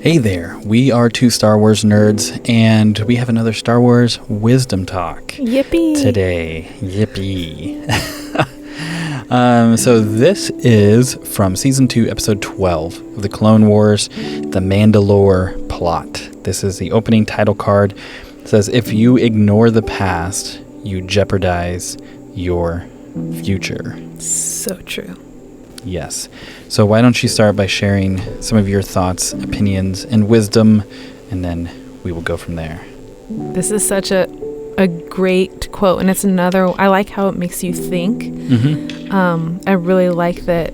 Hey there, we are two Star Wars nerds, and we have another Star Wars wisdom talk. Yippee! Today. Yippee. So this is from Season 2, Episode 12 of the Clone Wars, The Mandalore Plot. This is the opening title card. It says, if you ignore the past, you jeopardize your future. So true. Yes. So why don't you start by sharing some of your thoughts, opinions, and wisdom, and then we will go from there. This is such a great quote, and it's another, I like how it makes you think. Mm-hmm. I really like that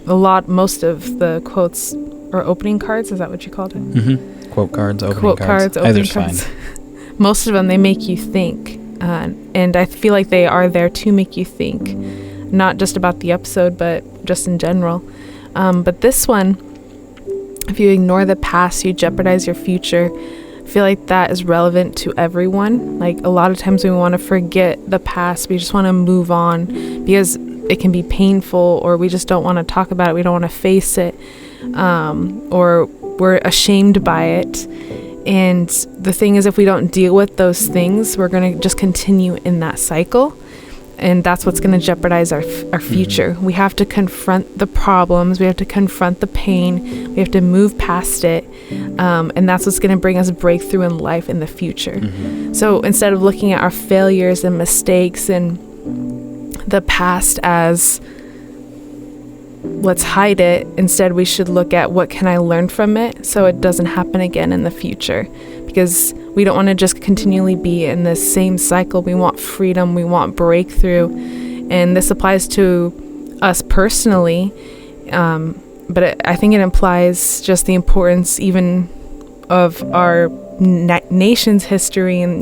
most of the quotes are opening cards. Is that what you called it? Mm-hmm. Quote cards, opening quote cards. Opening Either's cards. fine. Most of them, they make you think. And I feel like they are there to make you think. Not just about the episode, but just in general. But this one, if you ignore the past, you jeopardize your future. I feel like that is relevant to everyone. Like a lot of times we want to forget the past. We just want to move on because it can be painful, or we just don't want to talk about it. We don't want to face it, or we're ashamed by it. And the thing is, if we don't deal with those things, we're going to just continue in that cycle. And that's what's going to jeopardize our future. Mm-hmm. We have to confront the problems. We have to confront the pain. We have to move past it. And that's what's going to bring us breakthrough in life in the future. Mm-hmm. So instead of looking at our failures and mistakes and the past as let's hide it, instead we should look at what can I learn from it so it doesn't happen again in the future. Because we don't want to just continually be in this same cycle. We want freedom. We want breakthrough. And this applies to us personally. But I think it implies just the importance even of our nation's history and,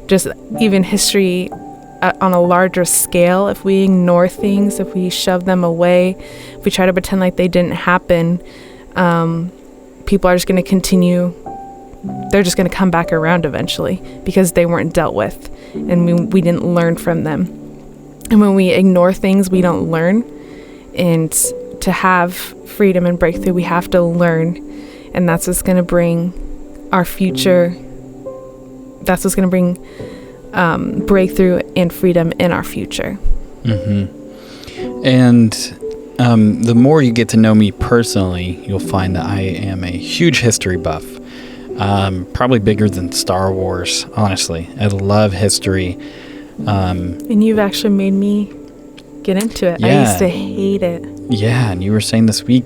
just even history on a larger scale. If we ignore things, if we shove them away, if we try to pretend like they didn't happen, people are just going to continue. They're just going to come back around eventually because they weren't dealt with and we didn't learn from them. And when we ignore things, we don't learn. And to have freedom and breakthrough, we have to learn. And that's what's going to bring our future. That's what's going to bring breakthrough and freedom in our future. Mm-hmm. And the more you get to know me personally, you'll find that I am a huge history buff. Probably bigger than Star Wars, honestly. I love history. And you've actually made me get into it. Yeah. I used to hate it. Yeah, and you were saying this week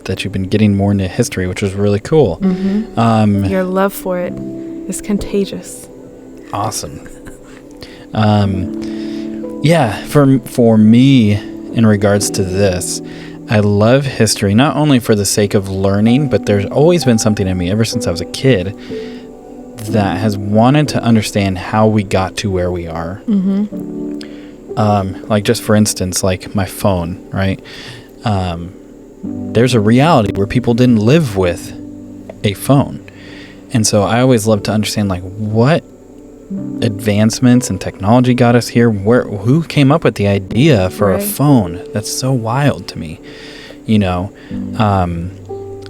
that you've been getting more into history, which was really cool. Mm-hmm. Your love for it is contagious. Awesome. Yeah, for me, in regards to this, I love history, not only for the sake of learning, but there's always been something in me ever since I was a kid that has wanted to understand how we got to where we are. Mm-hmm. Like just for instance, like my phone, right? There's a reality where people didn't live with a phone. And so I always love to understand like what advancements and technology got us here. Who came up with the idea for a phone? That's so wild to me,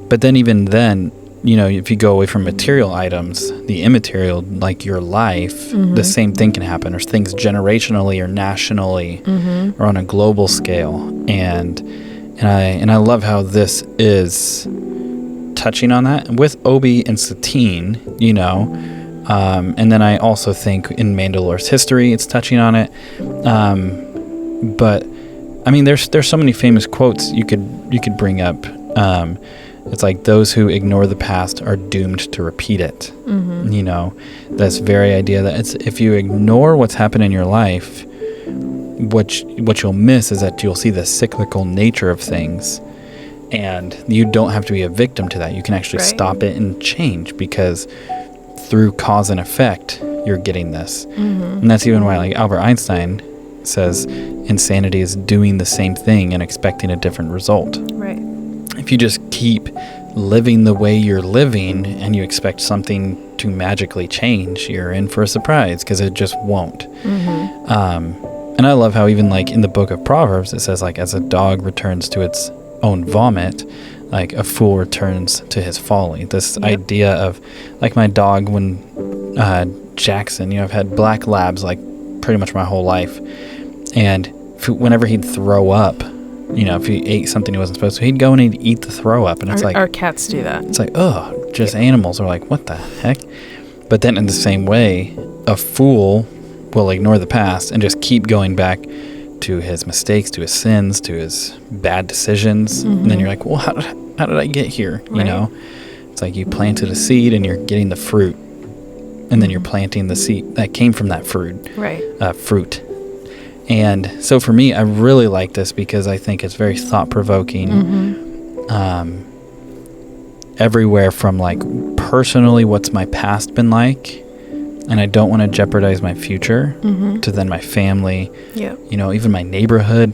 but then even then, if you go away from material items, the immaterial, like your life, mm-hmm. the same thing can happen, or things generationally or nationally, mm-hmm. or on a global scale. And I love how this is touching on that with Obi and Satine, and then I also think in Mandalore's history, it's touching on it. But I mean, there's so many famous quotes you could bring up. It's like those who ignore the past are doomed to repeat it. Mm-hmm. This very idea that if you ignore what's happened in your life, what you'll miss is that you'll see the cyclical nature of things. And you don't have to be a victim to that. You can actually stop it and change, because through cause and effect, you're getting this. Mm-hmm. And that's even why, like, Albert Einstein says insanity is doing the same thing and expecting a different result. Right. If you just keep living the way you're living and you expect something to magically change, you're in for a surprise, because it just won't. Mm-hmm. And I love how even like in the book of Proverbs, it says like, as a dog returns to its own vomit, like a fool returns to his folly. This idea of, like my dog, when Jackson, I've had black labs like pretty much my whole life, and whenever he'd throw up, if he ate something he wasn't supposed to, he'd go and he'd eat the throw up, and it's our cats do that. It's like, oh, just animals are like, what the heck? But then in the same way, a fool will ignore the past and just keep going back to his mistakes, to his sins, to his bad decisions. And then you're like, well, how did I get here? It's like you planted a seed and you're getting the fruit, and then you're planting the seed that came from that fruit. And so for me, I really like this because I think it's very thought-provoking. Everywhere from like personally, what's my past been like, and I don't want to jeopardize my future, to then my family, even my neighborhood,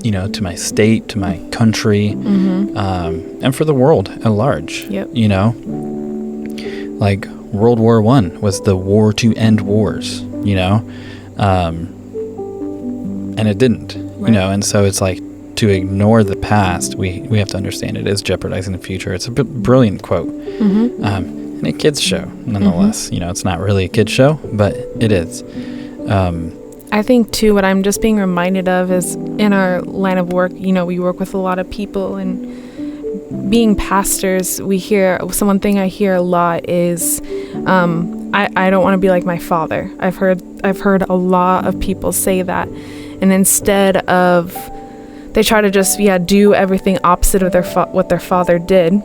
to my state, to my country, and for the world at large. Like World War I was the war to end wars, and it didn't, and so it's like, to ignore the past, we have to understand it is jeopardizing the future. It's a brilliant quote. And a kid's show, nonetheless. It's not really a kid's show, but it is. I think, too, what I'm just being reminded of is in our line of work, we work with a lot of people, and being pastors, one thing I hear a lot is, I don't want to be like my father. I've heard a lot of people say that. And instead of, they try to just, do everything opposite of what their father did.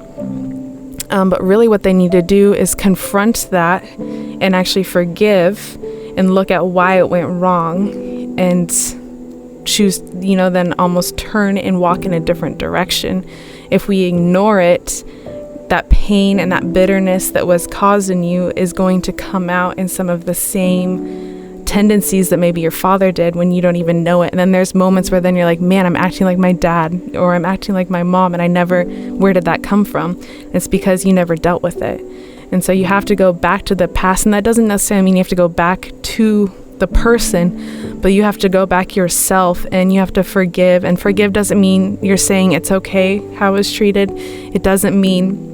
But really what they need to do is confront that and actually forgive and look at why it went wrong and choose, then almost turn and walk in a different direction. If we ignore it, that pain and that bitterness that was caused in you is going to come out in some of the same tendencies that maybe your father did when you don't even know it. And then there's moments where then you're like, man, I'm acting like my dad, or I'm acting like my mom, and where did that come from? It's because you never dealt with it. And so you have to go back to the past, and that doesn't necessarily mean you have to go back to the person, but you have to go back yourself, and you have to forgive. And forgive doesn't mean you're saying it's okay how I was treated. It doesn't mean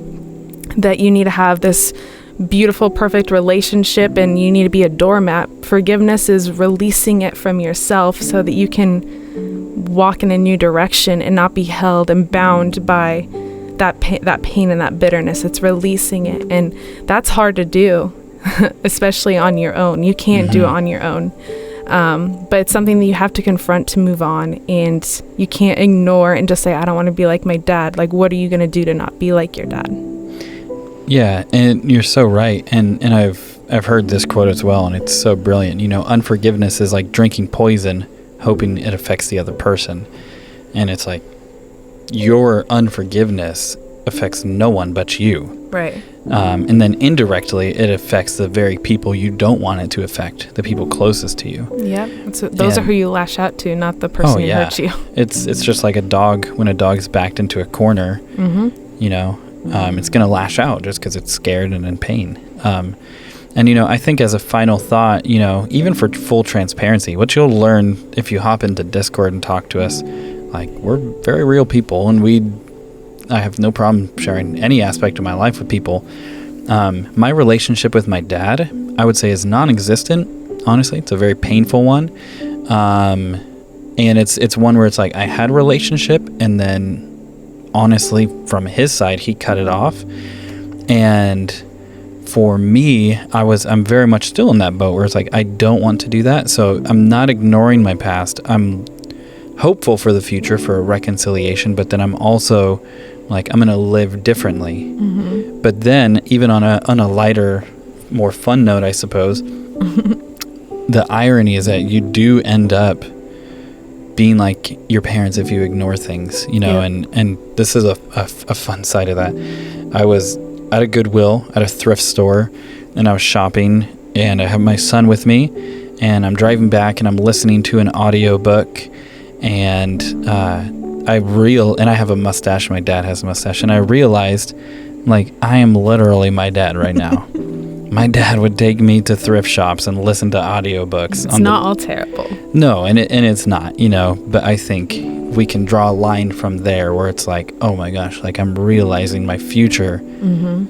that you need to have this beautiful, perfect relationship and you need to be a doormat. Forgiveness is releasing it from yourself so that you can walk in a new direction and not be held and bound by that pain and that bitterness. It's releasing it, and that's hard to do, especially on your own. You can't do it on your own, but it's something that you have to confront to move on, and you can't ignore and just say, I don't want to be like my dad. Like, what are you going to do to not be like your dad? Yeah, and you're so right. And I've heard this quote as well, and it's so brilliant. Unforgiveness is like drinking poison, hoping it affects the other person. And it's like your unforgiveness affects no one but you. Right. And then indirectly, it affects the very people you don't want it to affect, the people closest to you. Yeah, those are who you lash out to, not the person who hurt you. It's just like a dog. When a dog's backed into a corner, it's going to lash out just because it's scared and in pain. And I think as a final thought, even for full transparency, what you'll learn if you hop into Discord and talk to us, like, we're very real people, and I have no problem sharing any aspect of my life with people. My relationship with my dad, I would say, is non-existent. Honestly, it's a very painful one. And it's one where it's like I had a relationship, and then honestly, from his side, he cut it off. And for me, I'm very much still in that boat where it's like, I don't want to do that. So I'm not ignoring my past. I'm hopeful for the future for a reconciliation, but then I'm also like, I'm going to live differently. But then even on a lighter, more fun note, I suppose, the irony is that you do end up being like your parents if you ignore things, and this is a fun side of that. I was at a Goodwill at a thrift store, and I was shopping, and I have my son with me, and I'm driving back, and I'm listening to an audio book, and I have a mustache. My dad has a mustache, and I realized, like, I am literally my dad right now. my dad would take me to thrift shops and listen to audiobooks. It's not all terrible. No, and it's not, but I think we can draw a line from there where it's like, oh my gosh, like I'm realizing my future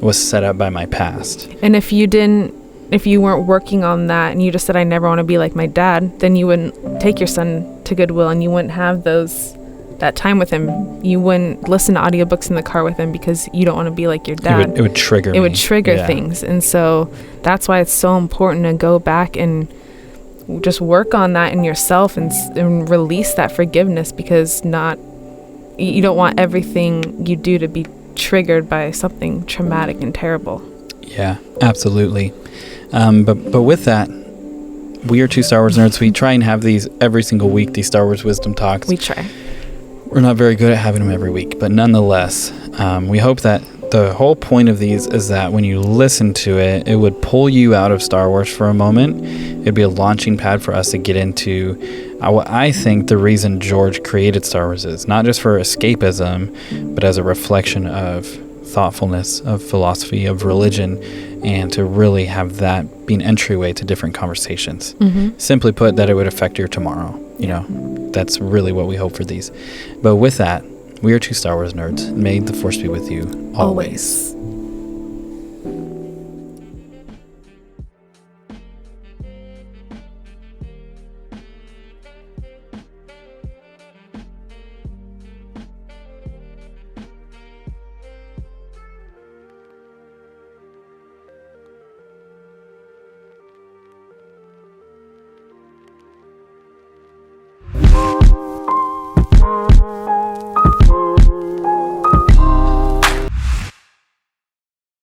was set up by my past. And if you weren't working on that and you just said, I never want to be like my dad, then you wouldn't take your son to Goodwill and you wouldn't have that time with him. You wouldn't listen to audiobooks in the car with him because you don't want to be like your dad. It would trigger It would trigger things. And so that's why it's so important to go back and just work on that in yourself and release that forgiveness, because you don't want everything you do to be triggered by something traumatic and terrible. Yeah, absolutely. But with that, we are two Star Wars nerds. We try and have these every single week, these Star Wars wisdom talks. We try. We're not very good at having them every week, but nonetheless, we hope that the whole point of these is that when you listen to it, it would pull you out of Star Wars for a moment. It'd be a launching pad for us to get into what I think the reason George created Star Wars is, not just for escapism, but as a reflection of thoughtfulness, of philosophy, of religion, and to really have that be an entryway to different conversations. Simply put, that it would affect your tomorrow. That's really what we hope for these. But with that, we are two Star Wars nerds. May the Force be with you always.